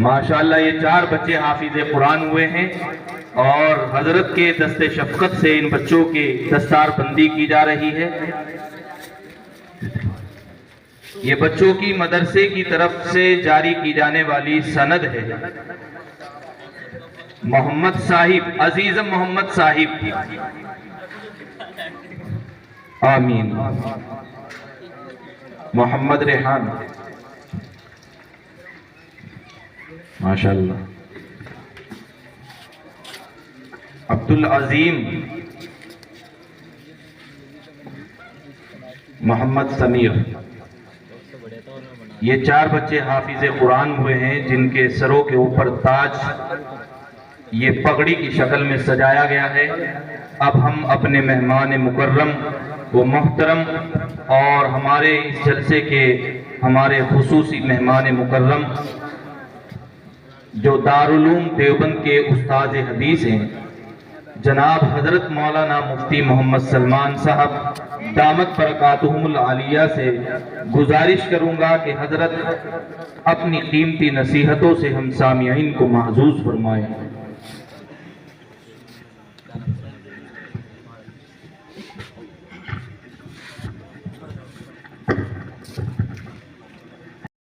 ماشاءاللہ یہ 4 بچے حافظ قرآن ہوئے ہیں اور حضرت کے دست شفقت سے ان بچوں کی دستار بندی کی جا رہی ہے۔ یہ بچوں کی مدرسے کی طرف سے جاری کی جانے والی سند ہے۔ محمد صاحب، عزیزم محمد صاحب، آمین۔ محمد ریحان، ماشاءاللہ۔ عبدالعظیم، محمد سمیر، یہ 4 بچے حافظ قرآن ہوئے ہیں جن کے سروں کے اوپر تاج یہ پگڑی کی شکل میں سجایا گیا ہے۔ اب ہم اپنے مہمان مکرم و محترم اور ہمارے اس جلسے کے ہمارے خصوصی مہمان مکرم جو دارالعلوم دیوبند کے استاد حدیث ہیں، جناب حضرت مولانا مفتی محمد سلمان صاحب دامت برکاتہم العالیہ سے گزارش کروں گا کہ حضرت اپنی قیمتی نصیحتوں سے ہم سامعین کو محظوظ فرمائیں۔